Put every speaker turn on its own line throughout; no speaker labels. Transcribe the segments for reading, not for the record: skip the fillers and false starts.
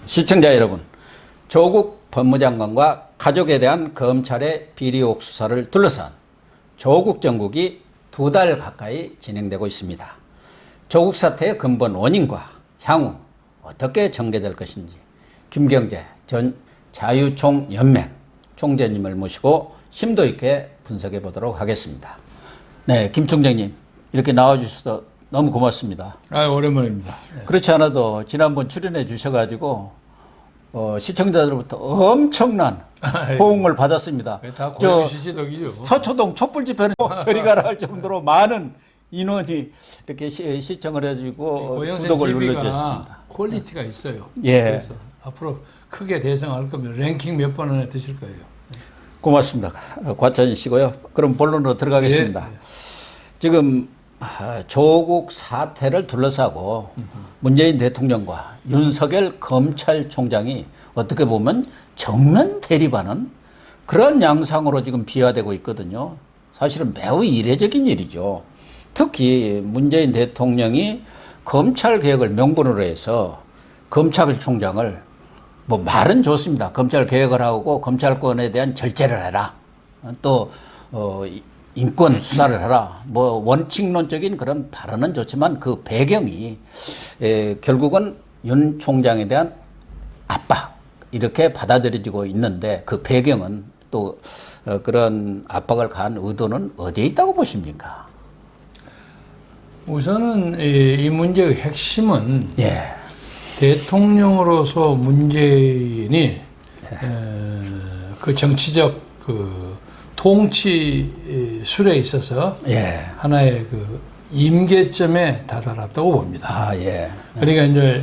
시청자 여러분, 조국 법무장관과 가족에 대한 검찰의 비리의혹 수사를 둘러싼 조국 정국이 2달 가까이 진행되고 있습니다. 조국 사태의 근본 원인과 향후 어떻게 전개될 것인지 김경재 전 자유총연맹 총재님을 모시고 심도 있게 분석해 보도록 하겠습니다. 네, 김 총장님 이렇게 나와주셔서 너무 고맙습니다.
오랜만입니다.
그렇지 않아도 지난번 출연해 주셔가지고 시청자들로부터 엄청난 호응을 받았습니다.
다 고양 시시덕이죠.
서초동 촛불 집회는 저리 가라 할 정도로 많은 인원이 이렇게 시청을 해주고 구독을 눌러주셨습니다.
퀄리티가 있어요.
예.
그래서 앞으로 크게 대성할 거면 랭킹 몇 번 안에 드실 거예요.
고맙습니다. 과찬이시고요. 그럼 본론으로 들어가겠습니다.
예.
지금 조국 사태를 둘러싸고 문재인 대통령과 윤석열 검찰총장이 어떻게 보면 정면 대립하는 그런 양상으로 지금 비화되고 있거든요. 사실은 매우 이례적인 일이죠. 특히 문재인 대통령이 검찰 개혁을 명분으로 해서 검찰총장을 뭐 말은 좋습니다. 검찰 개혁을 하고 검찰권에 대한 절제를 해라. 또 인권 수사를 해라. 뭐 원칙론적인 그런 발언은 좋지만 그 배경이 결국은 윤 총장에 대한 압박 이렇게 받아들여지고 있는데 그 배경은 또 그런 압박을 가한 의도는 어디에 있다고 보십니까?
우선은 이 문제의 핵심은
예.
대통령으로서 문재인이 그 정치적 그 통치술에 있어서
예.
하나의 그 임계점에 다다랐다고 봅니다.
예.
그러니까 이제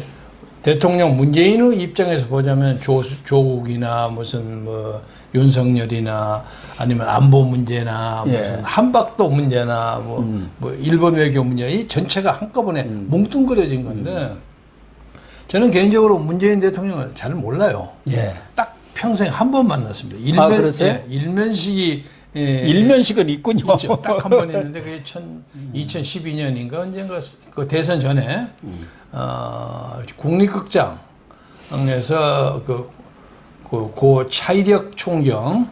대통령 문재인의 입장에서 보자면 조국이나 무슨 뭐 윤석열이나 아니면 안보 문제나 무슨 한박도 문제나 뭐 일본 외교 문제나 이 전체가 한꺼번에 뭉뚱그려진 건데 저는 개인적으로 문재인 대통령을 잘 몰라요.
예.
딱 평생 한 번 만났습니다.
그러세요?
일면식이
일면식은 있군요.
딱 한 번 있는데 그게 2012년인가 언젠가 그 대선 전에 국립극장에서 고 차이력 총경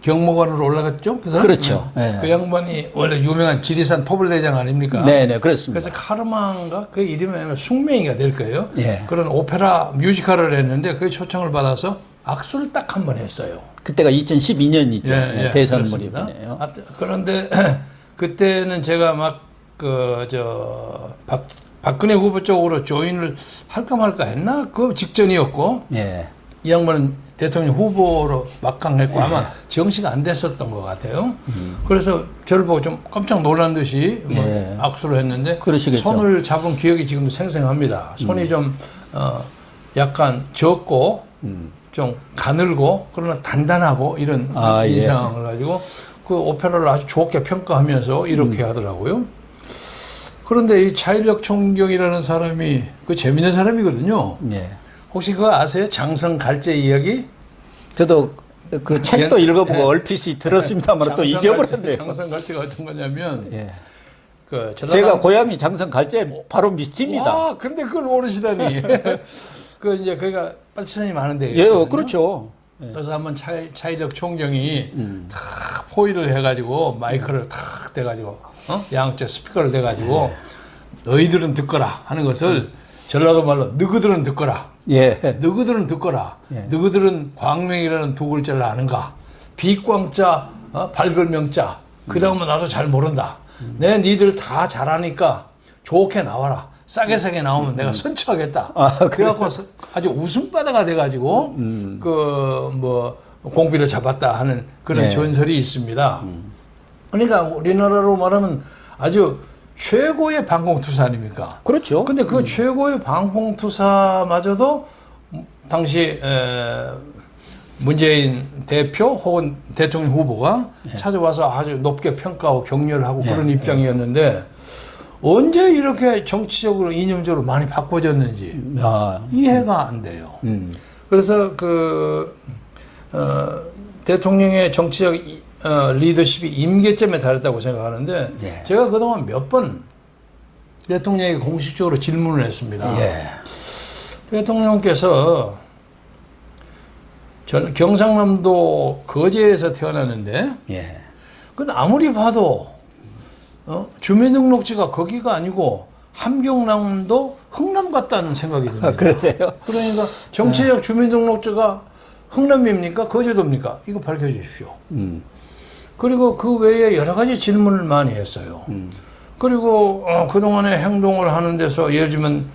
경무관으로 올라갔죠.
그렇죠.
그 양반이 원래 유명한 지리산 토벌대장 아닙니까?
네네 그렇습니다.
그래서 카르마인가 그 이름이 숙명이가 될 거예요.
예.
그런 오페라 뮤지컬을 했는데 그 초청을 받아서 악수를 딱 한 번 했어요.
그때가 2012년이죠. 대선 무렵이네요.
그런데 그때는 제가 막 박근혜 후보 쪽으로 조인을 할까 말까 했나 그 직전이었고 이 양반은 대통령 후보로 막강했고 아마 정시가 안 됐었던 것 같아요. 그래서 저를 보고 좀 깜짝 놀란 듯이 악수를 했는데
그러시겠죠.
손을 잡은 기억이 지금도 생생합니다. 손이 좀 약간 적고 좀 가늘고 그러나 단단하고 이런 인상을 가지고 그 오페라를 아주 좋게 평가하면서 이렇게 하더라고요. 그런데 이 차일력 총경이라는 사람이 그 재밌는 사람이거든요. 혹시 그거 아세요? 장성 갈제 이야기?
저도 그 책도 읽어보고 얼핏이 들었습니다만 또 잊어버렸네요.
장성 갈제가 어떤 거냐면
제가 고향이 장성 갈제 바로 밑집니다.
와, 근데 그걸 모르시다니. 그 이제 거기가 빨치산이 많은데.
그렇죠.
그래서 한번 차일력 총경이 탁 포위를 해가지고 마이크를 탁 대가지고 양쪽 스피커를 대가지고 너희들은 듣거라 하는 것을 전라도 말로 너희들은 듣거라. 너희들은 듣거라. 너희들은 광명이라는 두 글자를 아는가? 비광자, 발걸명자. 그 다음은 나도 잘 모른다. 내 니들 다 잘하니까 좋게 나와라. 싸게 나오면 내가 선처하겠다. 그래갖고 아주 웃음바다가 돼가지고 공비를 잡았다 하는 그런 전설이 있습니다. 그러니까 우리나라로 말하면 아주 최고의 방공투사 아닙니까?
그렇죠.
근데 그 최고의 방공투사마저도 당시 문재인 대표 혹은 대통령 후보가 찾아와서 아주 높게 평가하고 격려를 하고 그런 입장이었는데 언제 이렇게 정치적으로 이념적으로 많이 바꿔졌는지 이해가 안 돼요. 그래서 대통령의 정치적 리더십이 임계점에 달했다고 생각하는데 제가 그동안 몇 번 대통령에게 공식적으로 질문을 했습니다. 대통령께서 전 경상남도 거제에서 태어났는데,
예.
근데 아무리 봐도 주민등록지가 거기가 아니고 함경남도 흥남 같다는 생각이 듭니다.
아, 그러세요?
그러니까 정치적 주민등록지가 흥남입니까? 거제도입니까? 이거 밝혀주십시오. 그리고 그 외에 여러 가지 질문을 많이 했어요. 그리고 그동안의 행동을 하는 데서 예를 들면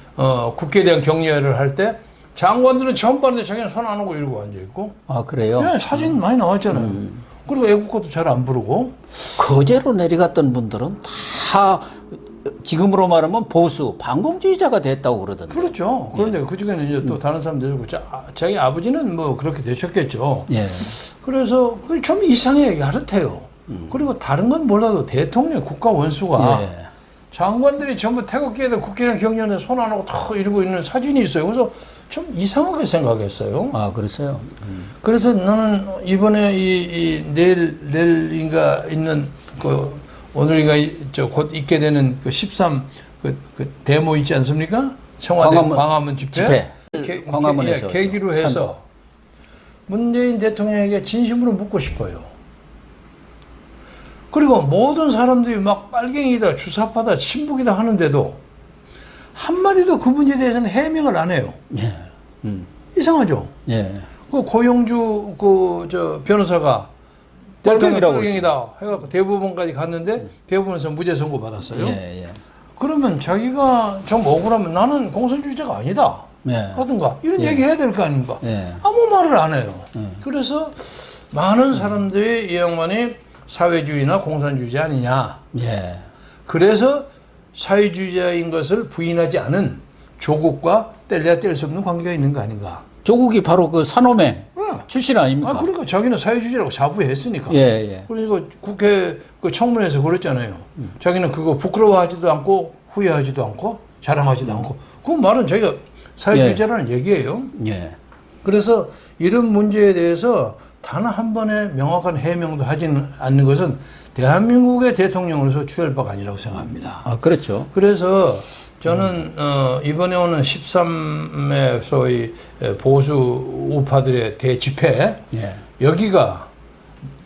국회에 대한 격려를 할 때 장관들은 처음 봤는데 자기는 손 안 하고 이러고 앉아있고.
아, 그래요?
네, 사진 많이 나왔잖아요. 그리고 애국가도 잘 안 부르고.
거제로 내려갔던 분들은 다 지금으로 말하면 보수, 반공주의자가 됐다고 그러던데.
그렇죠. 그런데 그 중에는 이제 또 다른 사람들, 자기 아버지는 뭐 그렇게 되셨겠죠.
예.
그래서 그게 좀 이상해요. 야릇해요. 그리고 다른 건 몰라도 대통령, 국가 원수가
예.
장관들이 전부 태극기에다 국회의원 격려에 손 안 하고 탁 이러고 있는 사진이 있어요. 그래서 좀 이상하게 생각했어요.
아, 그러세요?
그래서 나는 이번에 내일인가 있는 오늘인가 곧 있게 되는 그 13 그 데모 있지 않습니까? 청와대 광화문 집회.
광화문에서
계기로 해서 문재인 대통령에게 진심으로 묻고 싶어요. 그리고 모든 사람들이 막 빨갱이다, 주사파다, 친북이다 하는데도 한마디도 그 문제에 대해서는 해명을 안 해요.
예.
이상하죠?
예.
그 고영주 변호사가
빨갱이라고
빨갱이다 해갖고 대법원까지 갔는데 대법원에서 무죄 선고 받았어요.
예, 예.
그러면 자기가 좀 억울하면 나는 공산주의자가 아니다.
예.
하든가 이런 얘기 해야 될 거 아닙니까?
예.
아무 말을 안 해요. 그래서 많은 사람들이 이 양반이 사회주의나 공산주의자 아니냐.
예.
그래서 사회주의자인 것을 부인하지 않은 조국과 뗄래야 뗄 수 없는 관계가 있는 거 아닌가.
조국이 바로 그 산호맹 출신 아닙니까?
그러니까 자기는 사회주의라고 자부했으니까.
예, 예.
그리고 국회 그 청문회에서 그랬잖아요. 자기는 그거 부끄러워하지도 않고 후회하지도 않고 자랑하지도 않고. 그 말은 자기가 사회주의자라는 얘기예요.
예.
그래서 이런 문제에 대해서 단 한 번의 명확한 해명도 하지는 않는 것은 대한민국의 대통령으로서 취할 바가 아니라고 생각합니다.
아, 그렇죠.
그래서 저는 이번에 오는 13의 소위 보수 우파들의 대집회,
예.
여기가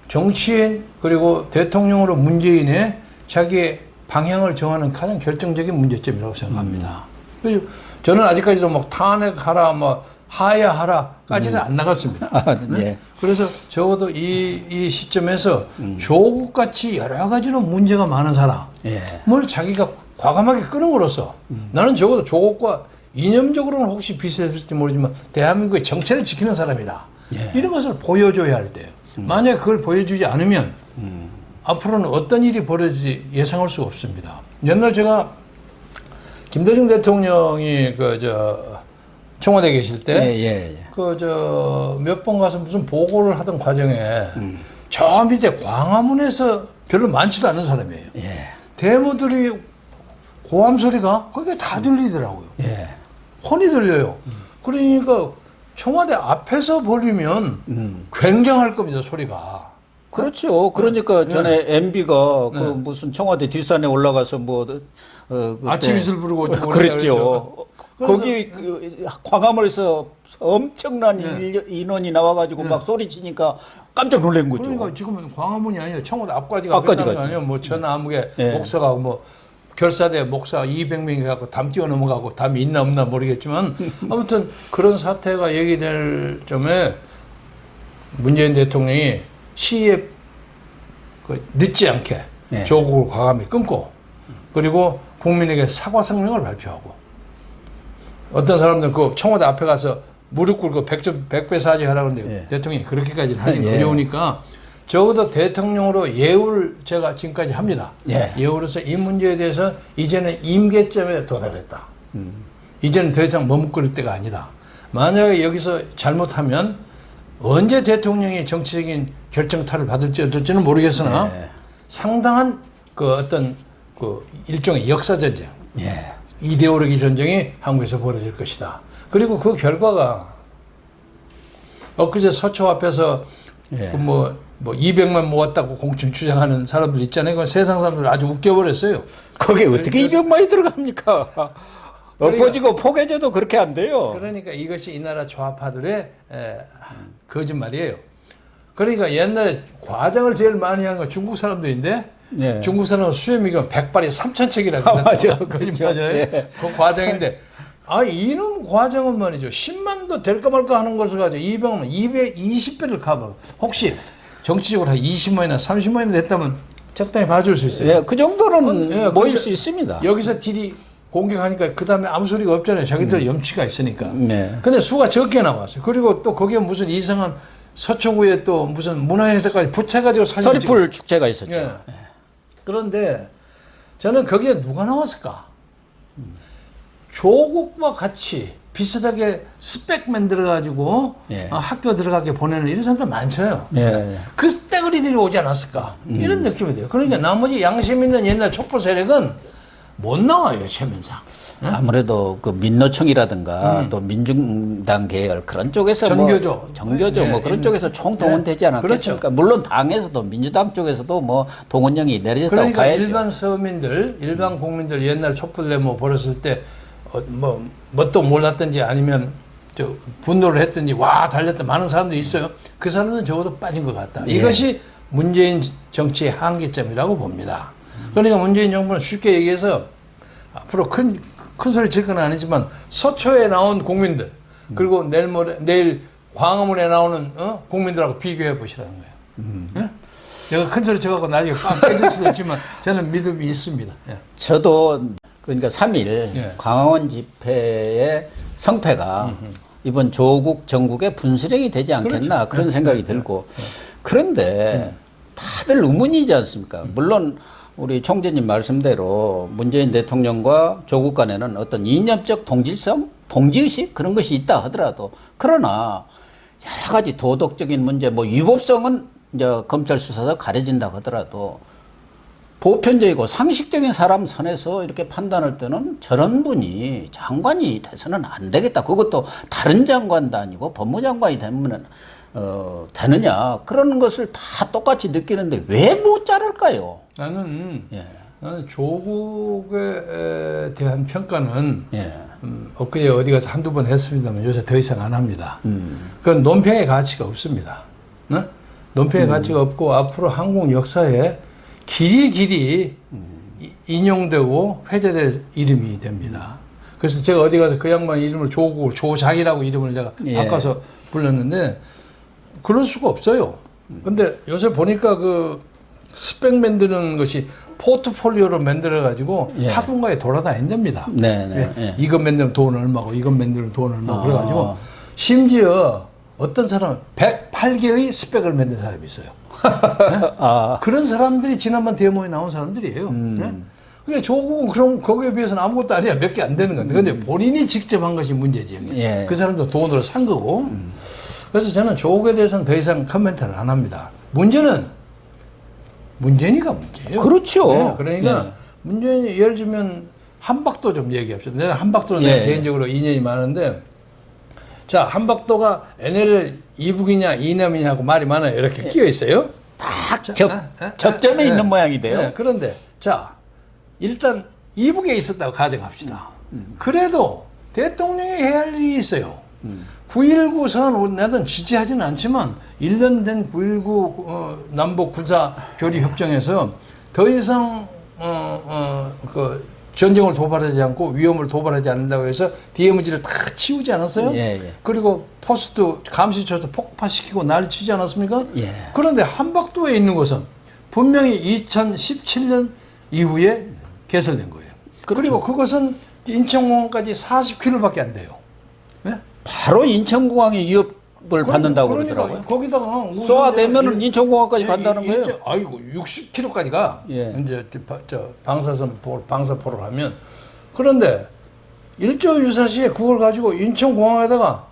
정치인 그리고 대통령으로 문재인의 자기의 방향을 정하는 가장 결정적인 문제점이라고 생각합니다. 그래서 저는 아직까지도 막 탄핵하라, 뭐 하야하라까지는 안 나갔습니다.
아, 예.
네? 그래서 적어도 이 시점에서 조국같이 여러 가지로 문제가 많은 사람을
예.
자기가 과감하게 끄는으로써 나는 적어도 조국과 이념적으로는 혹시 비슷했을지 모르지만 대한민국의 정체를 지키는 사람이다.
예.
이런 것을 보여줘야 할 때 만약에 그걸 보여주지 않으면 앞으로는 어떤 일이 벌어질지 예상할 수가 없습니다. 옛날 제가 김대중 대통령이 청와대에 계실 때
예, 예, 예.
몇 번 가서 무슨 보고를 하던 과정에 저 밑에 광화문에서 별로 많지도 않은 사람이에요.
예.
데모들이 고함 소리가 거기에 다 들리더라고요.
예.
혼이 들려요. 그러니까 청와대 앞에서 벌리면 굉장할 겁니다, 소리가.
그렇죠. 그러니까 전에 MB가 그 무슨 청와대 뒷산에 올라가서
아침 이슬 부르고
그랬죠. 거기 광화문에서 엄청난 인원이 나와가지고 막 소리치니까 깜짝 놀란 거죠.
그러니까 지금은 광화문이 아니라 청와대 앞까지가
앞까지
끝나는 거
가죠.
아니에요. 뭐 전남국에 목사가 결사대 목사 200명이 갖고 담 뛰어넘어가고 담이 있나 없나 모르겠지만 아무튼 그런 사태가 얘기될 점에 문재인 대통령이 시에 늦지 않게 조국을 과감히 끊고 그리고 국민에게 사과 성명을 발표하고 어떤 사람들은 그 청와대 앞에 가서 무릎 꿇고 백배 사죄하라고 하는데 대통령이 그렇게까지는 하기 어려우니까 적어도 대통령으로 예우를 제가 지금까지 합니다. 예우로서 이 문제에 대해서 이제는 임계점에 도달했다. 이제는 더 이상 머뭇거릴 때가 아니다. 만약에 여기서 잘못하면 언제 대통령이 정치적인 결정타를 받을지 어떨지는 모르겠으나 상당한 일종의 역사 전쟁, 이데올로기 전쟁이 한국에서 벌어질 것이다. 그리고 그 결과가 엊그제 서초 앞에서 200만 모았다고 공천 주장하는 사람들 있잖아요. 그 세상 사람들 아주 웃겨버렸어요.
거기에 어떻게 200만이 들어갑니까? 엎어지고 포개져도 그렇게 안 돼요.
그러니까 이것이 이 나라 좌파들의 거짓말이에요. 그러니까 옛날에 과장을 제일 많이 한 건 중국 사람들인데
예.
중국 사람은 수염이가 100발이 3,000척이라고
맞아.
거짓말이에요.
예.
그 과장인데 이놈 과장은 말이죠. 10만도 될까 말까 하는 것을 가지고 220배를 가봐. 혹시 정치적으로 한 20만이나 30만이나 됐다면 적당히 봐줄 수 있어요.
예, 그 정도는
예,
모일
근데
수 있습니다.
여기서 딜이 공격하니까 그 다음에 아무 소리가 없잖아요. 자기들 염치가 있으니까.
네.
근데 수가 적게 나왔어요. 그리고 또 거기에 무슨 이상한 서초구에 또 무슨 문화행사까지 붙여가지고 사진을
서리풀 축제가 있었죠.
예. 그런데 저는 거기에 누가 나왔을까? 조국과 같이 비슷하게 스펙 만들어가지고
예.
학교 들어가게 보내는 이런 사람들 많죠.
예.
그 스떼거리들이 오지 않았을까? 이런 느낌이 돼요. 그러니까 나머지 양심 있는 옛날 촛불 세력은 못 나와요, 체면상.
아무래도 그 민노총이라든가 또 민중당 계열 그런 쪽에서
정교조.
정교조 뭐 그런 쪽에서 총동원되지 않았겠습니까?
그렇죠.
물론 당에서도 민주당 쪽에서도 뭐 동원령이 내려졌다고
그러니까
봐야죠.
일반 서민들, 일반 국민들 옛날 촛불 데모 벌였을 때 뭣도 몰랐든지 아니면 분노를 했든지 와 달렸던 많은 사람들이 있어요. 그 사람들은 적어도 빠진 것 같다.
예.
이것이 문재인 정치의 한계점이라고 봅니다. 그러니까 문재인 정부는 쉽게 얘기해서 앞으로 큰 소리 칠 건 아니지만 서초에 나온 국민들 그리고 내일 광화문에 나오는 국민들하고 비교해 보시라는 거예요. 예? 제가 큰 소리 쳐갖고 나중에 꽉 깨질 수도 있지만 저는 믿음이 있습니다. 예.
저도 그러니까 3일
예.
광화원 집회의 성패가 이번 조국 정국의 분수령이 되지 않겠나
그렇죠.
그런 생각이 들고 그런데 다들 의문이지 않습니까? 물론 우리 총재님 말씀대로 문재인 대통령과 조국 간에는 어떤 이념적 동질성, 동지의식 그런 것이 있다 하더라도 그러나 여러 가지 도덕적인 문제, 뭐 위법성은 이제 검찰 수사가 가려진다 하더라도 보편적이고 상식적인 사람 선에서 이렇게 판단할 때는 저런 분이 장관이 돼서는 안 되겠다. 그것도 다른 장관도 아니고 법무장관이 되면 되느냐 그런 것을 다 똑같이 느끼는데 왜 못 자를까요?
나는
예.
조국에 대한 평가는
예.
엊그제 어디 가서 한두 번 했습니다만 요새 더 이상 안 합니다. 그건 논평의 가치가 없습니다. 네? 논평의 가치가 없고 앞으로 한국 역사에 길이 인용되고 회자될 이름이 됩니다. 그래서 제가 어디 가서 그 양반 이름을 조국, 조작이라고 이름을 내가
예.
바꿔서 불렀는데 그럴 수가 없어요. 근데 요새 보니까 그 스펙 만드는 것이 포트폴리오로 만들어가지고
예.
학원가에 돌아다닌답니다.
네.
예. 이것 만들면 돈 얼마고, 이것 만들면 돈 얼마고, 그래가지고 심지어 어떤 사람은 108개의 스펙을 만든 사람이 있어요. 네? 그런 사람들이 지난번 데모에 나온 사람들이에요. 네? 그러니까 조국은 그럼 거기에 비해서는 아무것도 아니야. 몇 개 안 되는 건데. 근데 본인이 직접 한 것이 문제지.
예.
그 사람도 돈으로 산 거고. 그래서 저는 조국에 대해서는 더 이상 코멘트를 안 합니다. 문제는 문재인이가 문제예요.
그렇죠.
네, 그러니까
네.
문재인이 예를 들면 한박도 좀 얘기합시다. 내가 한박도는
예.
내가 개인적으로 인연이 많은데 자, 한박도가 NL 이북이냐 이남이냐고 말이 많아요. 이렇게 끼어 있어요.
딱 접점에 있는 모양이 돼요.
네, 그런데 자, 일단 이북에 있었다고 가정합시다. 그래도 대통령이 해야 할 일이 있어요. 9.19 선언 나는 지지하지는 않지만 1년 된 9.19 남북 군사 교류 협정에서 더 이상 그 전쟁을 도발하지 않고 위험을 도발하지 않는다고 해서 DMZ를 다 치우지 않았어요?
예, 예.
그리고 포스트 감시초소 폭파시키고 난리 치지 않았습니까?
예.
그런데 한박도에 있는 것은 분명히 2017년 이후에 개설된 거예요. 그리고 그것은 인천공항까지 40km밖에 안 돼요. 네?
바로 인천공항이 위협을 받는다고
그러니까
그러더라고요.
거기다가
쏘아대면은 인천공항까지 간다는 거예요.
아이고 60km까지 가.
예.
이제 방사선 방사포를 하면 그런데 일조 유사시에 그걸 가지고 인천공항에다가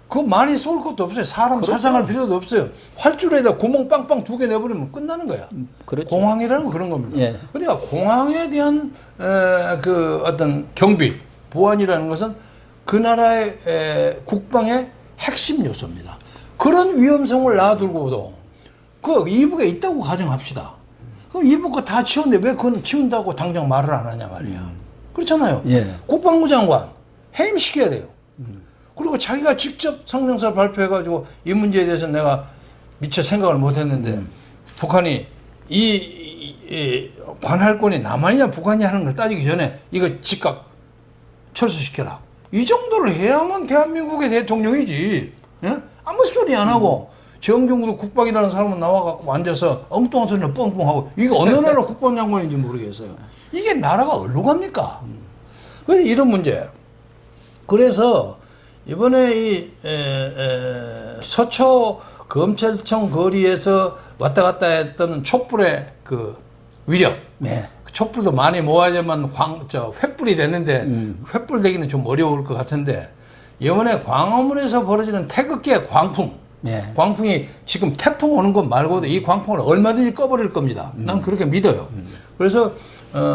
그 많이 쏠 것도 없어요. 사람 살상할 필요도 없어요. 활주로에다 구멍 빵빵 2개 내버리면 끝나는 거야.
그렇죠.
공항이라는 건 그런 겁니다.
예.
그러니까 공항에 대한 그 어떤 경비, 보안이라는 것은 그 나라의 국방의 핵심 요소입니다. 그런 위험성을 놔두고도 그 이북에 있다고 가정합시다. 그럼 이북 거 다 치웠는데 왜 그건 치운다고 당장 말을 안 하냐 말이야. 그렇잖아요.
예.
국방부 장관 해임시켜야 돼요. 그리고 자기가 직접 성명서를 발표해가지고 이 문제에 대해서 내가 미처 생각을 못했는데 북한이 이 관할권이 남한이냐 북한이냐 하는 걸 따지기 전에 이거 즉각 철수시켜라. 이 정도를 해야만 대한민국의 대통령이지. 예? 아무 소리 안 하고 정경도 국방이라는 사람은 나와갖고 앉아서 엉뚱한 소리를 뻥뻥하고 이게 어느 나라 국방장관인지 모르겠어요. 이게 나라가 어디로 갑니까? 그래서 이런 문제. 그래서 이번에 이 서초 검찰청 거리에서 왔다 갔다 했던 촛불의 그 위력.
네.
촛불도 많이 모아야만 횃불이 되는데 횃불 되기는 좀 어려울 것 같은데 이번에 광화문에서 벌어지는 태극기의 광풍.
네.
광풍이 지금 태풍 오는 것 말고도 이 광풍을 얼마든지 꺼버릴 겁니다. 난 그렇게 믿어요. 그래서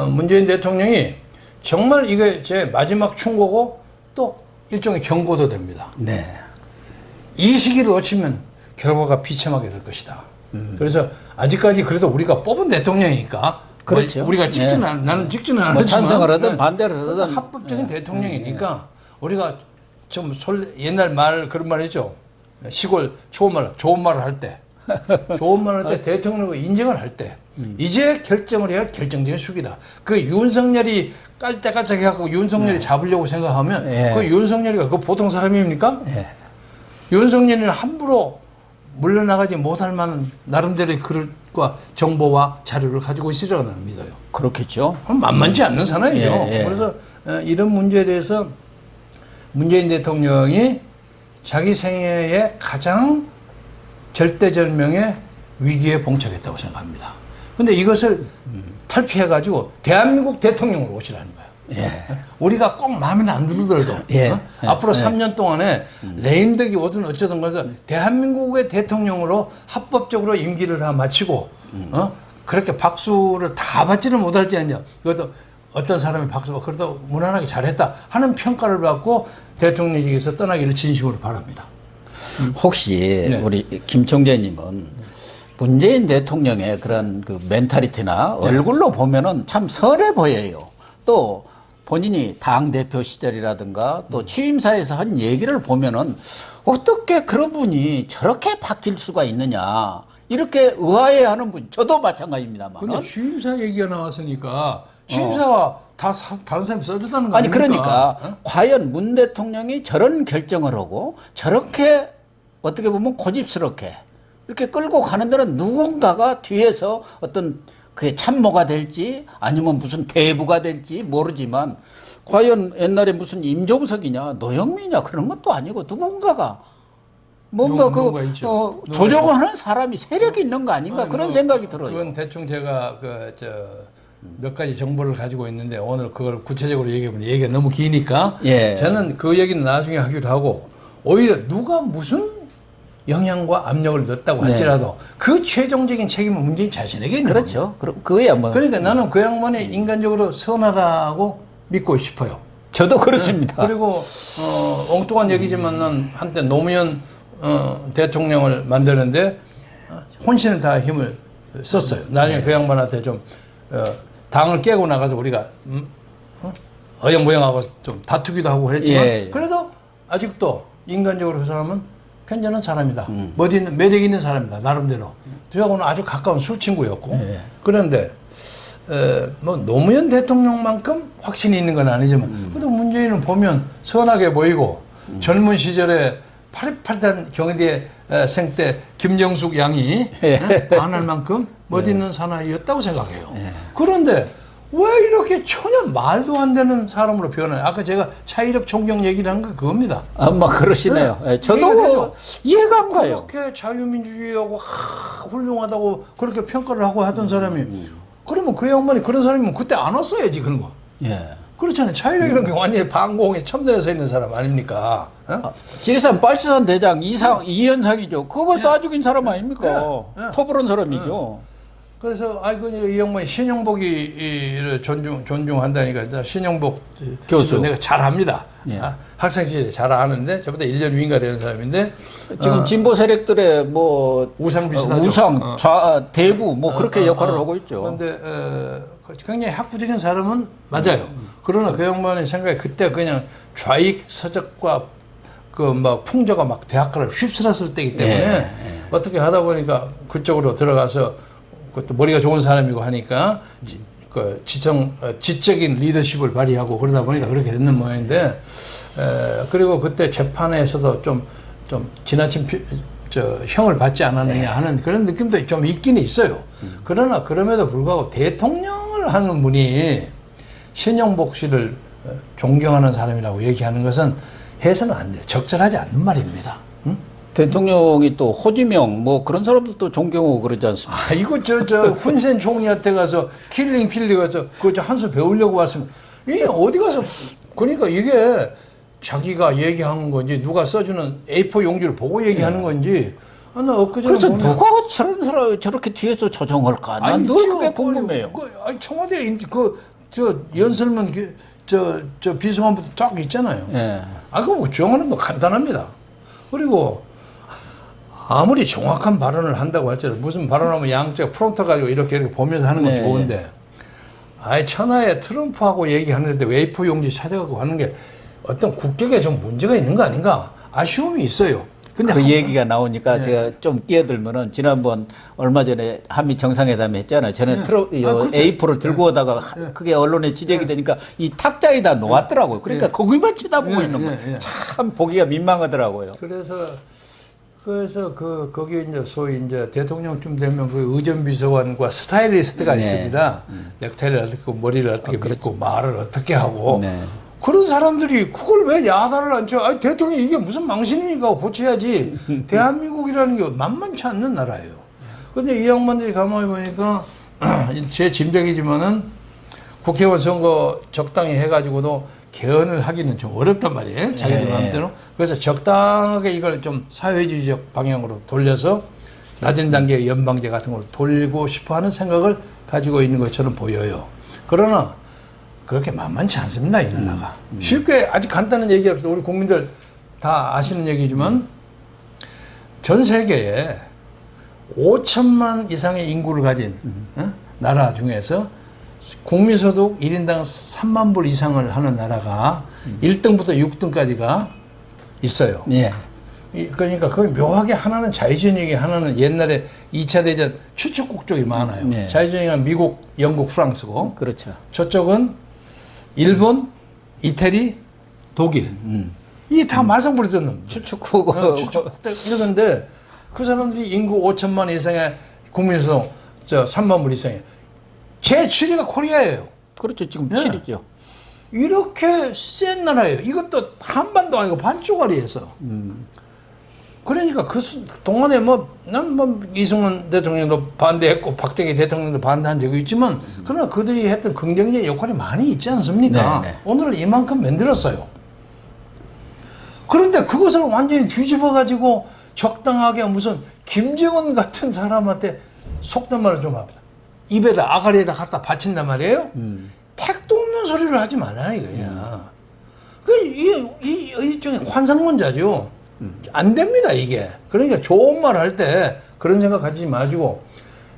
문재인 대통령이 정말 이게 제 마지막 충고고 또 일종의 경고도 됩니다.
네.
이 시기를 놓치면 결과가 비참하게 될 것이다. 그래서 아직까지 그래도 우리가 뽑은 대통령이니까
그렇죠.
뭐 우리가 찍지는
네.
나는 찍지는
뭐
않았지만
찬성을 하든
네.
반대를 하든
합법적인 대통령이니까 우리가 좀 옛날 말 그런 말 있죠. 시골 좋은 말을 할 때 좋은 말을 할 때 대통령을 인정을 할 때 이제 결정을 해야 결정적인 시기다. 그 윤석열이 깔짝깔짝 해갖고 윤석열이 잡으려고 생각하면 그 윤석열이가 그 보통 사람입니까? 윤석열이는 함부로 물러나가지 못할 만한 나름대로의 그릇과 정보와 자료를 가지고 있으리라고 나는 믿어요.
그렇겠죠.
만만치 않는 사나이죠.
예.
그래서 이런 문제에 대해서 문재인 대통령이 자기 생애의 가장 절대절명의 위기에 봉착했다고 생각합니다. 근데 이것을 탈피해가지고 대한민국 대통령으로 오시라는 거예요.
예.
우리가 꼭 마음에 안 들더라도 앞으로 3년 동안에 레임덕이 오든 어쩌든 그래서 대한민국의 대통령으로 합법적으로 임기를 다 마치고 그렇게 박수를 다 받지는 못할지언정 그것도 어떤 사람이 박수가 그래도 무난하게 잘했다 하는 평가를 받고 대통령직에서 떠나기를 진심으로 바랍니다.
혹시
네.
우리 김 총재님은 문재인 대통령의 그런 그 멘탈리티나 얼굴로 보면은 참 선해 보여요. 또 본인이 당 대표 시절이라든가 또 취임사에서 한 얘기를 보면은 어떻게 그런 분이 저렇게 바뀔 수가 있느냐 이렇게 의아해하는 분 저도 마찬가지입니다만.
근데 취임사 얘기가 나왔으니까 취임사가 다 다른 사람이 써줬다는 거
아니
아닙니까?
그러니까 과연 문 대통령이 저런 결정을 하고 저렇게 어떻게 보면 고집스럽게 이렇게 끌고 가는 데는 누군가가 뒤에서 어떤 그게 참모가 될지 아니면 무슨 대부가 될지 모르지만 과연 옛날에 무슨 임종석이냐 노영민이냐 그런 것도 아니고 누군가가 뭔가
누군가 있죠.
조정을 하는 사람이 세력이 있는 거 아닌가
아니,
그런
뭐
생각이 들어요.
그건 대충 제가 몇 가지 정보를 가지고 있는데 오늘 그걸 구체적으로 얘기해보면 얘기가 너무 기니까 저는 그 얘기는 나중에 하기로 하고 오히려 누가 무슨 영향과 압력을 넣었다고 할지라도 그 최종적인 책임은 문재인 자신에게 있는
그렇죠. 그거야 뭐.
그러니까 나는 그 양반이 인간적으로 선하다고 믿고 싶어요.
저도 그렇습니다.
그리고 엉뚱한 얘기지만 난 한때 노무현 대통령을 만드는데 혼신을 다 힘을 썼어요. 나중에 그 양반한테 좀 당을 깨고 나가서 우리가 어영부영하고 좀 다투기도 하고 그랬지만 그래도 아직도 인간적으로 그 사람은 괜찮은 사람이다. 매력 있는 사람이다. 나름대로. 저하고는 아주 가까운 술 친구였고. 그런데 뭐 노무현 대통령만큼 확신이 있는 건 아니지만 그래도 문재인은 보면 선하게 보이고 젊은 시절에 파릇파릇한 경희대생 때 김정숙 양이 반할 만큼 멋있는 사나이였다고 생각해요. 그런데 왜 이렇게 전혀 말도 안 되는 사람으로 변해요? 아까 제가 차이력 총경 얘기를 한 거 그겁니다.
아마 그러시네요.
네.
저도 이해가 안 가요.
그렇게 자유민주주의하고 훌륭하다고 그렇게 평가를 하고 하던 사람이 그러면 그 양반이 그런 사람이면 그때 안 왔어야지 그런 거. 그렇잖아요. 차이력이라는 게 완전히 반공에 첨단에 서 있는 사람 아닙니까?
지리산 빨치산 대장 이현상이죠. 그거 쏴죽인 사람 아닙니까? 토벌한 사람이죠.
그래서 이 양반이 신영복이를 존중한다니까 신영복 교수 내가 잘합니다. 학생 시절에 잘 아는데 저보다 1년 위인가 되는 사람인데
지금 진보 세력들의 뭐
우상 비슷하죠.
우상, 대부 뭐 그렇게 역할을 하고 있죠.
그런데 굉장히 학구적인 사람은 맞아요. 그러나 그 양반의 생각에 그때 그냥 좌익 서적과 그 막 풍조가 막 대학가를 휩쓸었을 때이기 때문에 어떻게 하다 보니까 그쪽으로 들어가서 그것도 머리가 좋은 사람이고 하니까 그 지적인 리더십을 발휘하고 그러다 보니까 그렇게 됐는 모양인데 그리고 그때 재판에서도 좀 지나친 형을 받지 않았느냐 하는 그런 느낌도 좀 있긴 있어요. 그러나 그럼에도 불구하고 대통령을 하는 분이 신영복 씨를 존경하는 사람이라고 얘기하는 것은 해서는 안 돼요. 적절하지 않는 말입니다. 응?
대통령이 또 호지명 뭐 그런 사람들도 존경하고 그러지 않습니까?
이거 훈센 총리한테 가서 킬링 필리 가서 그저 한 수 배우려고 왔으면 이게 어디 가서 그러니까 이게 자기가 얘기하는 건지 누가 써주는 A4 용지를 보고 얘기하는 건지 나 엊그제
그래서 누가 저런 사람 저렇게 뒤에서 조정할까? 난 늘 그게 궁금해요.
청와대 연설문 비서관부터 쫙 있잖아요. 그거 조정하는 거 간단합니다. 그리고 아무리 정확한 발언을 한다고 할지라도 무슨 발언하면 양쪽 프롬프터 가지고 이렇게 보면서 하는 건 좋은데 천하에 트럼프하고 얘기하는데 웨이퍼 용지 찾아가고 하는 게 어떤 국격에 좀 문제가 있는 거 아닌가 아쉬움이 있어요. 근데
그 얘기가 나오니까 제가 좀 끼어들면은 지난번 얼마 전에 한미 정상회담 했잖아요. 저는 A4를 들고 오다가 그게 언론에 지적이 되니까 이 탁자에다 놓았더라고요. 그러니까 거기만 쳐다보고 있는 거예요. 참 보기가 민망하더라고요.
그래서 거기 이제 소위 이제 대통령쯤 되면 그 의전비서관과 스타일리스트가 있습니다. 넥타이를 어떻게 하고 머리를 어떻게 밀고 말을 어떻게 하고 그런 사람들이 그걸 왜 야단을 안 쳐? 대통령이 이게 무슨 망신입니까? 고쳐야지. 대한민국이라는 게 만만치 않는 나라예요. 근데 이 양반들이 가만히 보니까 제 짐작이지만은 국회의원 선거 적당히 해가지고도 개헌을 하기는 좀 어렵단 말이에요. 자기들 마음대로. 그래서 적당하게 이걸 좀 사회주의적 방향으로 돌려서 낮은 단계의 연방제 같은 걸 돌리고 싶어 하는 생각을 가지고 있는 것처럼 보여요. 그러나 그렇게 만만치 않습니다, 이 나라가. 쉽게 아주 간단한 얘기합시다. 우리 국민들 다 아시는 얘기지만 전 세계에 5천만 이상의 인구를 가진 나라 중에서 국민소득 1인당 3만 불 이상을 하는 나라가 1등부터 6등까지가 있어요. 그러니까 거기 묘하게 하나는 자유주의, 하나는 옛날에 2차 대전 추축국 쪽이 많아요. 자유주의가 미국, 영국, 프랑스고.
그렇죠.
저쪽은 일본, 이태리, 독일. 이게 다 말썽부리 듣는
추축국.
추축국 이러는데 그 사람들이 인구 5천만 이상의 국민소득 3만 불 이상이에요. 제 7위가 코리아예요.
그렇죠. 지금 7위죠.
이렇게 센 나라예요. 이것도 한반도 아니고 반쪽짜리에서. 그러니까 그 동안에 난 이승만 대통령도 반대했고 박정희 대통령도 반대한 적이 있지만 그러나 그들이 했던 긍정적 역할이 많이 있지 않습니까? 오늘 이만큼 만들었어요. 그런데 그것을 완전히 뒤집어 가지고 적당하게 무슨 김정은 같은 사람한테 속된 말을 좀 합니다. 입에다 아가리에다 갖다 바친단 말이에요. 택도 없는 소리를 하지 말아요 이거야. 이 일종의 환상론자죠. 안 됩니다 이게. 그러니까 좋은 말 할 때 그런 생각 가지지 마시고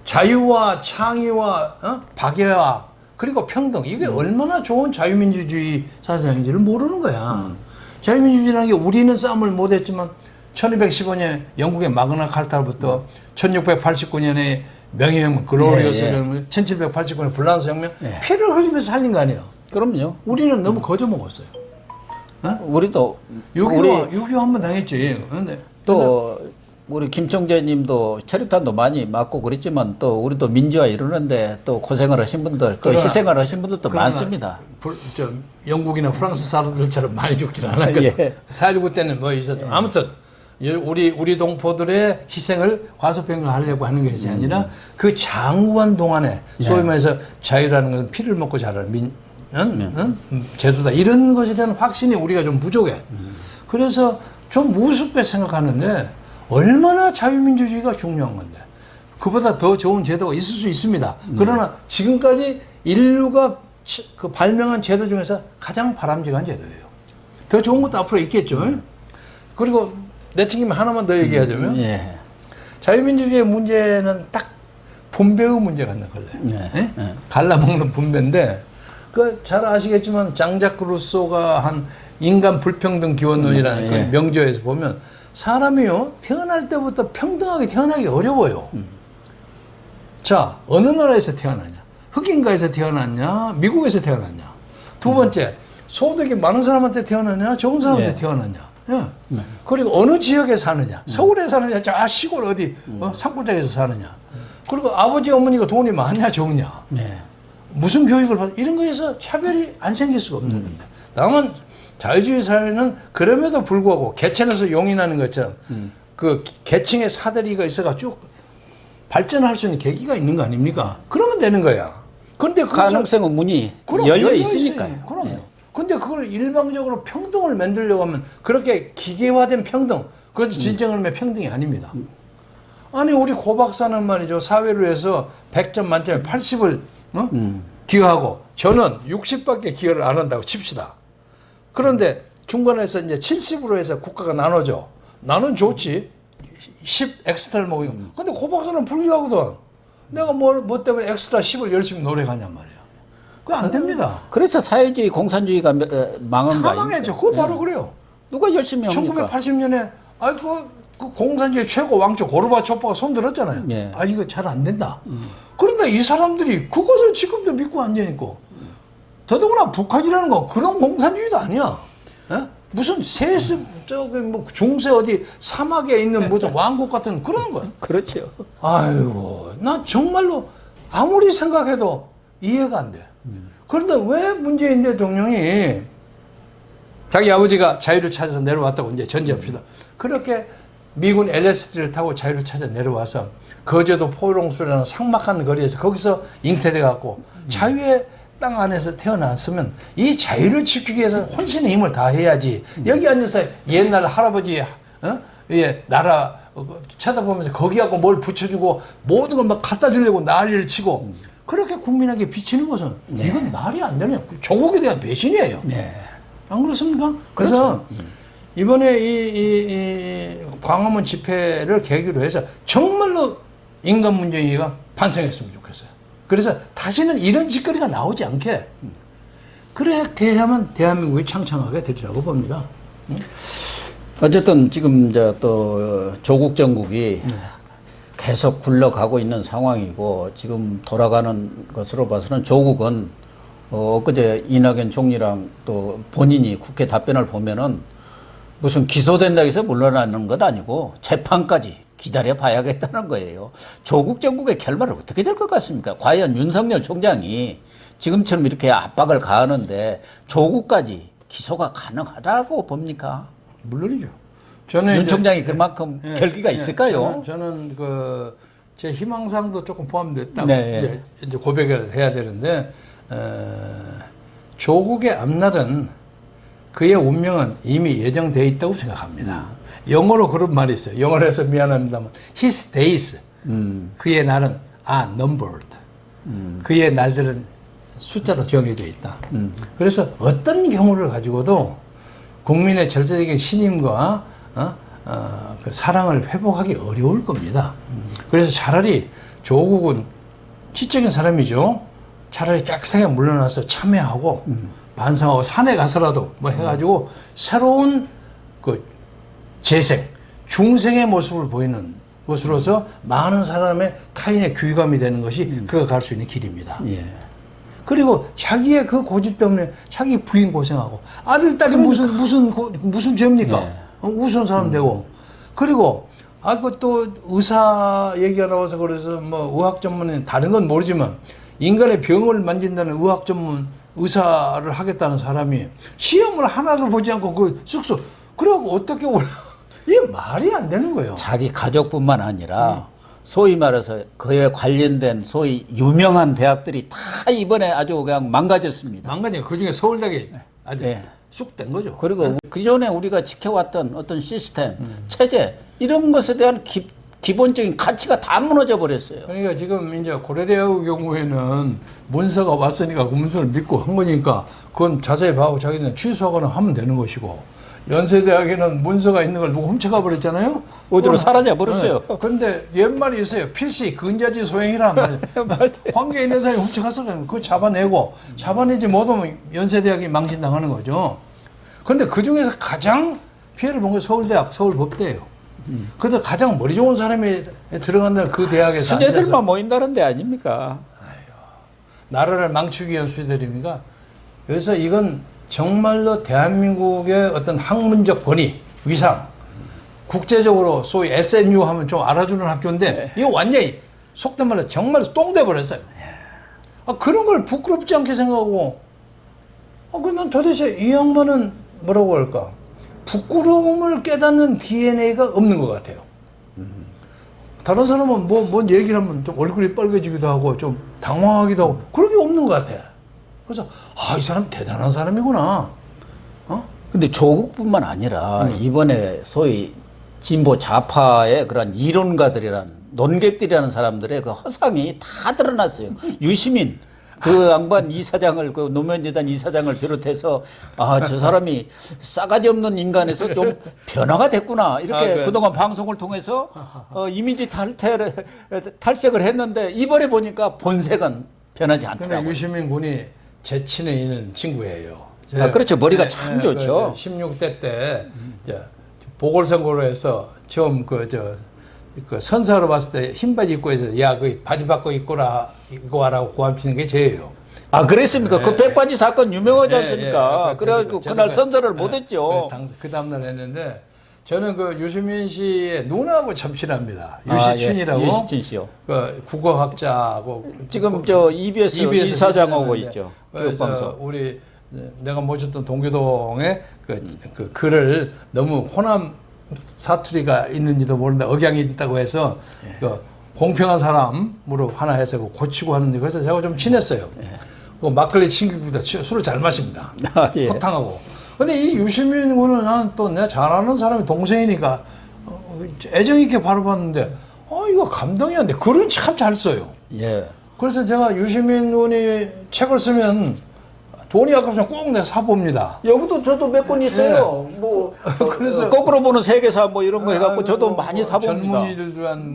자유와 창의와 박애와 그리고 평등 이게 얼마나 좋은 자유민주주의 사상인지를 모르는 거야. 자유민주주의라는 게 우리는 싸움을 못했지만 1215년 영국의 마그나 칼타부터 1689년에 명예혁명 글로리어스 혁명 1789년 불란서 혁명 피를 흘리면서 살린 거 아니에요.
그럼요.
우리는 너무 거저먹었어요.
우리도
6.25 한번 당했지. 그런데
또 우리 김총재님도 체류탄도 많이 맞고 그랬지만 또 우리도 민주화 이루는데 또 고생을 하신 분들 또 희생을 하신 분들도 많습니다.
영국이나 프랑스 사람들처럼 많이 죽지는 않았거든. 4.19 때는 뭐 있었죠. 아무튼 우리 동포들의 희생을 과소평가하려고 하는 것이 아니라 그 장구한 동안에 소위 말해서 자유라는 건 피를 먹고 자라는 제도다. 이런 것에 대한 확신이 우리가 좀 부족해. 그래서 좀 우습게 생각하는데 얼마나 자유민주주의가 중요한 건데 그보다 더 좋은 제도가 있을 수 있습니다. 그러나 지금까지 인류가 그 발명한 제도 중에서 가장 바람직한 제도예요. 더 좋은 것도 앞으로 있겠죠. 그리고 내친김에 하나만 더 얘기하자면 자유민주주의의 문제는 딱 분배의 문제가 있는 걸래.
네.
예?
네.
갈라먹는 분배인데 그 잘 아시겠지만 장자크 루소가 한 인간 불평등 기원론이라는
네.
그 명저에서 보면 사람이요 태어날 때부터 평등하게 태어나기 어려워요. 자 어느 나라에서 태어나냐? 흑인가에서 태어났냐? 미국에서 태어났냐? 두 번째 소득이 많은 사람한테 태어나냐? 적은 사람한테
네.
태어나냐? 예. 그리고 어느 지역에 사느냐? 서울에 사느냐? 저 시골 어디 산골짜기에서 사느냐? 그리고 아버지 어머니가 돈이 많냐 적냐?
네.
무슨 교육을 받 이런 거에서 차별이 안 생길 수가 없는 건데. 다만 자유주의 사회는 그럼에도 불구하고 개천에서 용이 나는 것처럼 그 계층의 사다리가 있어가 쭉 발전할 수 있는 계기가 있는 거 아닙니까? 그러면 되는 거야. 근데
가능성은 문이 열려 있으니까요.
그럼요.
예.
근데 그걸 일방적으로 평등을 만들려고 하면 그렇게 기계화된 평등, 그것도 진정 의미의 평등이 아닙니다. 아니 우리 고 박사는 말이죠. 사회를 해서 100점 만점에 80을 기여하고 저는 60밖에 기여를 안 한다고 칩시다. 그런데 중간에서 이제 70으로 해서 국가가 나눠줘. 나는 좋지. 10 엑스트라를 먹이고. 근데 고 박사는 불리하거든. 내가 뭐 때문에 엑스트라 10을 열심히 노력하냔 말이야. 그거 안 됩니다.
그래서 사회주의, 공산주의가 망한 거
다 망했죠.
아닙니까?
그거 바로 그래요.
누가 열심히 합니까?
1980년에 그 공산주의 최고 왕조 고르바초프가 손들었잖아요.
예.
아 이거 잘 안 된다. 그런데 이 사람들이 그것을 지금도 믿고 앉아있고 더더구나 북한이라는 거 그런 공산주의도 아니야. 에? 무슨 세습 저기 뭐 중세 어디 사막에 있는 무슨 왕국 같은 그런 거야.
그렇죠.
아이고 나 정말로 아무리 생각해도 이해가 안 돼. 그런데 왜 문재인 대통령이 자기 아버지가 자유를 찾아서 내려왔다고 이제 전제합시다. 그렇게 미군 LSD를 타고 자유를 찾아 내려와서 거제도 포용수라는 삭막한 거리에서 거기서 잉태돼 갖고 자유의 땅 안에서 태어났으면 이 자유를 지키기 위해서 혼신의 힘을 다해야지. 여기 앉아서 옛날 할아버지 예, 나라 쳐다보면서 거기하고 뭘 붙여주고 모든 걸 막 갖다 주려고 난리를 치고 그렇게 국민에게 비치는 것은 이건 말이 안 되는 조국에 대한 배신이에요.
네.
안 그렇습니까? 그래서 이번에 이 광화문 집회를 계기로 해서 정말로 인간 문제가 반성했으면 좋겠어요. 그래서 다시는 이런 짓거리가 나오지 않게 그렇게 해야만 대한민국이 창창하게 되리라고 봅니다.
어쨌든 지금 이제 또 조국 정국이 계속 굴러가고 있는 상황이고 지금 돌아가는 것으로 봐서는 조국은 엊그제 이낙연 총리랑 또 본인이 국회 답변을 보면은 무슨 기소된다고 해서 물러나는 것 아니고 재판까지 기다려 봐야겠다는 거예요. 조국 정국의 결말은 어떻게 될 것 같습니까? 과연 윤석열 총장이 지금처럼 이렇게 압박을 가하는데 조국까지 기소가 가능하다고 봅니까?
물론이죠. 저는
윤 총장이 그만큼 결기가 있을까요?
저는 제 희망사항도 조금 포함됐다고
네.
이제 고백을 해야 되는데 조국의 앞날은 그의 운명은 이미 예정되어 있다고 생각합니다. 영어로 그런 말이 있어요. 영어로 해서 미안합니다만 His days, 그의 날은 are numbered. 그의 날들은 숫자로 정해져 있다. 그래서 어떤 경우를 가지고도 국민의 절대적인 신임과 그 사랑을 회복하기 어려울 겁니다. 그래서 차라리 조국은 지적인 사람이죠. 차라리 깨끗하게 물러나서 참여하고 반성하고 산에 가서라도 뭐 해가지고 새로운 그 재생, 중생의 모습을 보이는 것으로서 많은 사람의 타인의 귀감이 되는 것이 그가 갈 수 있는 길입니다.
예.
그리고 자기의 그 고집 때문에 자기 부인 고생하고 아들 딸이 무슨 죄입니까?
네.
우스운 사람 되고 그리고 또 의사 얘기가 나와서 그래서 뭐 의학 전문은 다른 건 모르지만 인간의 병을 만진다는 의학 전문 의사를 하겠다는 사람이 시험을 하나도 보지 않고 그 쑥쑥 그러고 어떻게 이게 말이 안 되는 거예요.
자기 가족뿐만 아니라 소위 말해서 그에 관련된 소위 유명한 대학들이 다 이번에 아주 그냥 망가졌습니다.
망가진 그 중에 서울대학이 아주
네.
쑥 된 거죠.
그리고 그전에 우리가 지켜왔던 어떤 시스템, 체제 이런 것에 대한 기본적인 가치가 다 무너져 버렸어요.
그러니까 지금 이제 고려대학의 경우에는 문서가 왔으니까 그 문서를 믿고 한 거니까 그건 자세히 봐고 자기는 취소하거나 하면 되는 것이고 연세대학에는 문서가 있는 걸 누구 훔쳐가 버렸잖아요.
어디로 사라져 버렸어요.
그런데 옛말이 있어요. 필시 근자지 소행이란 말이에요. 관계 있는 사람이 훔쳐갔어. 그거 잡아내지 못하면 연세대학이 망신당하는 거죠. 그런데 그 중에서 가장 피해를 본 게 서울대학, 서울법대예요. 그래서 가장 머리 좋은 사람이 들어간다는 그 대학에서
수재들만 모인다는 데 아닙니까?
나라를 망치기 위한 수재들입니까? 그래서 이건 정말로 대한민국의 어떤 학문적 권위, 위상, 국제적으로 소위 SNU 하면 좀 알아주는 학교인데 이거 완전히 속된 말로 정말 똥돼 버렸어요. 그런 걸 부끄럽지 않게 생각하고 난 도대체 이 양반은 뭐라고 할까? 부끄러움을 깨닫는 DNA가 없는 것 같아요. 다른 사람은 뭔 얘기를 하면 좀 얼굴이 빨개지기도 하고 좀 당황하기도 하고 그런 게 없는 것 같아. 그래서 이 사람 대단한 사람이구나.
근데 조국뿐만 아니라 이번에 소위 진보 좌파의 그런 이론가들이란 논객들이라는 사람들의 그 허상이 다 드러났어요. 유시민 그 양반 이사장을 그 노무현재단 이사장을 비롯해서 저 사람이 싸가지 없는 인간에서 좀 변화가 됐구나 이렇게 그동안 방송을 통해서 이미지 탈색을 했는데 이번에 보니까 본색은 변하지 않더라고요.
근데 유시민 군이 제 친에 있는 친구예요.
그렇죠. 머리가 참 좋죠.
16대 때 보궐선거로 해서 처음 그 선사로 봤을 때 흰바지 입고 해서 그 바지 바꿔 입고 와라고 고함치는 게 저예요.
그랬습니까? 그 백바지 사건 유명하지 않습니까? 그래가지고 그날 선서를 못했죠.
그 다음날 했는데 저는 그 유시민 씨의 누나하고 참 친합니다. 유시춘이라고.
유시춘 씨요.
그 국어학자하고
지금 EBS 이사장하고 있죠. 교육방송.
우리 내가 모셨던 동교동에 그 글을 너무 호남 사투리가 있는지도 모르는데 억양이 있다고 해서 그 공평한 사람으로 하나 해서 고치고 하는데 그래서 제가 좀 친했어요. 그 막걸리 친구보다 술을 잘 마십니다. 허탕하고. 근데 이 유시민 군은 나는 또 내가 잘 아는 사람이 동생이니까 애정 있게 바라봤는데 이거 감동이 안 돼. 글은 참 잘 써요. 그래서 제가 유시민 군이 책을 쓰면 돈이 아까워서 꼭 내가 사봅니다.
여기도 저도 몇 권 있어요. 그래서 거꾸로 보는 세계사 이런 거 해갖고 저도 많이 사봅니다.
젊은이들 위한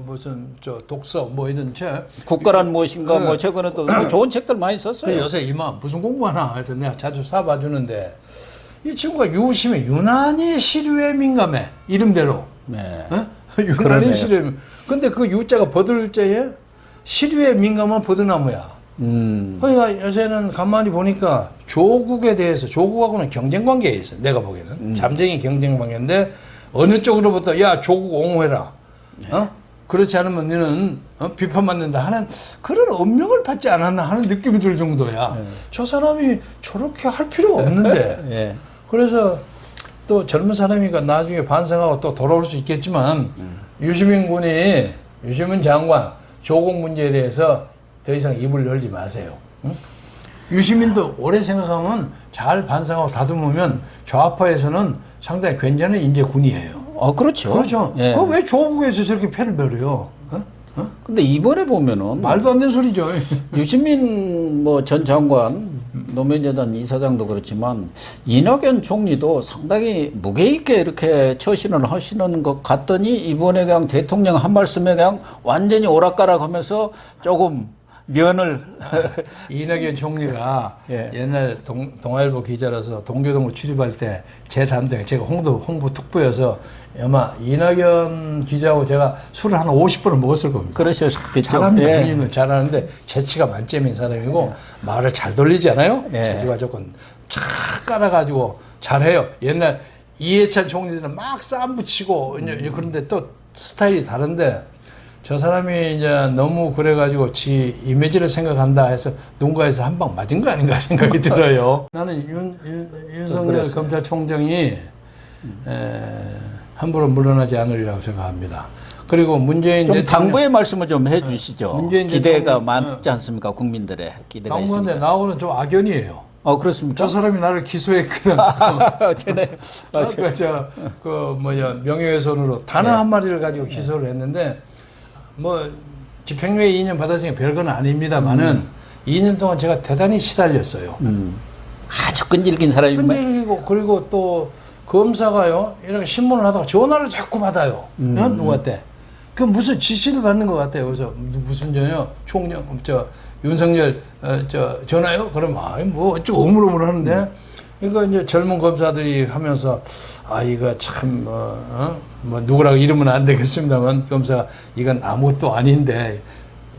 무슨 독서 이런 책.
국가란 무엇인가 최근에도 좋은 책들 많이 썼어요.
요새 이만 무슨 공부하나 해서 내가 자주 사봐 주는데 이 친구가 유난히 시류에 민감해. 이름대로. 유난히 시류에. 근데 그 유자가 버들자에 시류에 민감한 버드나무야. 그러니까 요새는 가만히 보니까 조국에 대해서 조국하고는 경쟁 관계에 있어. 내가 보기에는 잠재적인 경쟁 관계인데 어느 쪽으로부터 야 조국 옹호해라. 그렇지 않으면 너는 비판받는다 하는 그런 엄명을 받지 않았나 하는 느낌이 들 정도야. 저 사람이 저렇게 할 필요 없는데. 그래서 또 젊은 사람이니까 나중에 반성하고 또 돌아올 수 있겠지만 유시민 장관 조국 문제에 대해서 더 이상 입을 열지 마세요. 유시민도 오래 생각하면 잘 반성하고 다듬으면 좌파에서는 상당히 괜찮은 인재군이에요.
그렇죠.
그렇죠. 왜 조국에서 저렇게 패를 베려요?
근데 이번에 보면은
말도 안 되는 소리죠.
유시민 전 장관, 노무현재단 이사장도 그렇지만 이낙연 총리도 상당히 무게 있게 이렇게 처신을 하시는 것 같더니 이번에 그냥 대통령 한 말씀에 그냥 완전히 오락가락하면서 조금 면을
이낙연 총리가 옛날 동아일보 기자라서 동교동으로 출입할 때 제 담당 제가 홍보 특보여서 아마 이낙연 기자하고 제가 술을 한 50번을 먹었을 겁니다.
그러셨겠죠.
잘합니다. 잘하는데 재치가 만점인 사람이고 말을 잘 돌리지 않아요? 재주가 조금 착 깔아가지고 잘해요. 옛날 이해찬 총리들은 막 쌈 붙이고 그런데 또 스타일이 다른데 저 사람이 이제 너무 그래가지고 지 이미지를 생각한다 해서 누군가에서 한 방 맞은 거 아닌가 생각이 들어요. 나는 윤석열 검찰총장이 함부로 물러나지 않으리라고 생각합니다. 그리고 문재인
좀 당부의 말씀을 좀 해주시죠.
문재인
기대가 많지 않습니까? 국민들의 기대가 있습니다.
당부인데 나하고는 좀 악연이에요.
그렇습니까?
저 사람이 나를 기소했거든. 명예훼손으로 단어 한 마디를 가지고 기소를 했는데 집행유예 2년 받았으니까 별건 아닙니다만은 2년 동안 제가 대단히 시달렸어요.
아주 끈질긴 사람이면.
끈질기고 그리고 또 검사가요 이렇게 신문을 하다가 전화를 자꾸 받아요. 누구한테? 그 무슨 지시를 받는 것 같아요. 그래서 무슨 전요 총장 윤석열 전화요? 그러면 뭐 어쩌고 오물오물 하는데 이거 이제 젊은 검사들이 하면서 이거 참 뭐 누구라고 이러면 안 되겠습니다만 검사가 이건 아무것도 아닌데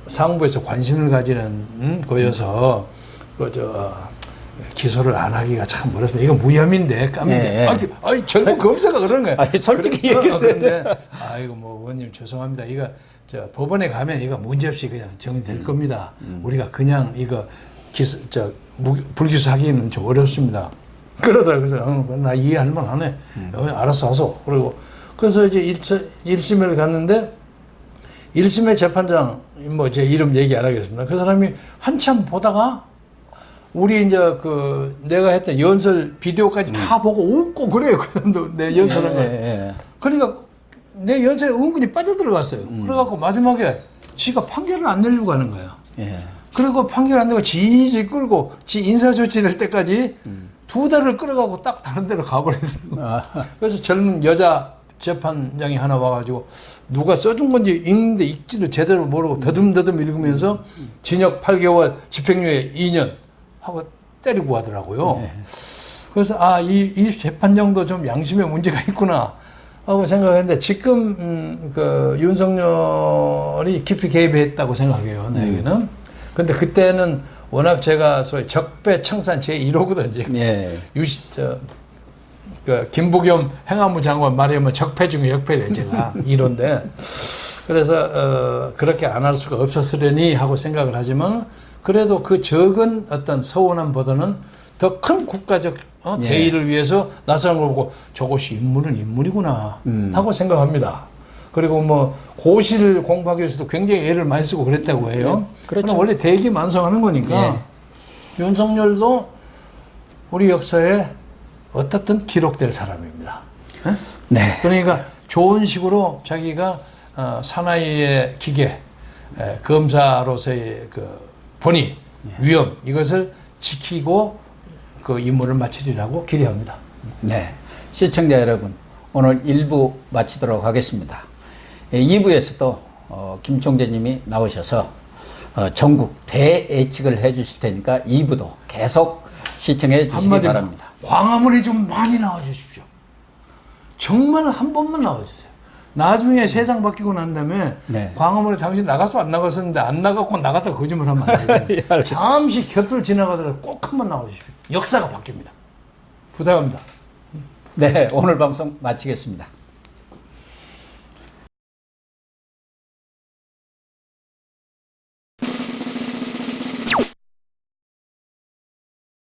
상부에서 관심을 가지는 거여서 기소를 안 하기가 참 어렵습니다. 이거 무혐의인데 까는데 젊은 검사가 그러는 거예요.
아니, 솔직히 얘기를
그런데 이거 뭐 의원님 죄송합니다. 이거 법원에 가면 이거 문제없이 그냥 정리될 겁니다. 우리가 그냥 이거 불기소하기는 좀 어렵습니다. 그러더라고요. 그래서 나 이해할 만하네. 알았어 하소. 그래서 이제 1심을 갔는데 1심의 재판장 뭐 제 이름 얘기 안 하겠습니다. 그 사람이 한참 보다가 우리 이제 내가 했던 연설 비디오까지 다 보고 웃고 그래요. 그 사람도 내 연설한 거. 그러니까 내 연설에 은근히 빠져들어갔어요. 그래갖고 마지막에 지가 판결을 안 내려고 하는 거예요. 그리고 판결 안 내고 지지 끌고 지 인사조치 될 때까지 2달을 끌어가고 딱 다른 데로 가버리더라고요. 그래서 젊은 여자 재판장이 하나 와가지고 누가 써준 건지 읽는데 읽지도 제대로 모르고 더듬더듬 읽으면서 징역 8개월 집행유예 2년 하고 때리고 가더라고요. 그래서 이 재판장도 좀 양심에 문제가 있구나 하고 생각했는데 지금 윤석열이 깊이 개입했다고 생각해요. 나에게는. 근데 그때는 워낙 제가 소위 적폐청산 제1호거든요. 김부겸 행안부 장관 말하면 적폐 중에 역폐래 제가 1호인데 그래서 그렇게 안 할 수가 없었으려니 하고 생각을 하지만 그래도 그 적은 어떤 서운함보다는 더 큰 국가적 대의를 위해서 나서는 걸 보고 저것이 인물은 인물이구나 하고 생각합니다. 그리고 뭐 고시를 공부하기 위해서도 굉장히 애를 많이 쓰고 그랬다고 해요. 그렇죠. 원래 대기만성하는 거니까 윤석열도 우리 역사에 어떻든 기록될 사람입니다.
네.
그러니까 좋은 식으로 자기가 사나이의 기계, 검사로서의 본의, 위험 이것을 지키고 그 임무를 마치리라고 기대합니다.
네. 시청자 여러분, 오늘 1부 마치도록 하겠습니다. 2부에서도 김 총재님이 나오셔서 전국 대예측을 해주실 테니까 2부도 계속 시청해 주시기 바랍니다.
광화문에 좀 많이 나와 주십시오. 정말 한 번만 나와 주세요. 나중에 세상 바뀌고 난 다음에 광화문에 당신 나갔어 안 나갔었는데 안 나갔고 나갔다 거짓말 하면 안 돼요. 잠시 곁을 지나가더라도 꼭 한 번 나와 주십시오. 역사가 바뀝니다. 부탁합니다.
네, 오늘 방송 마치겠습니다.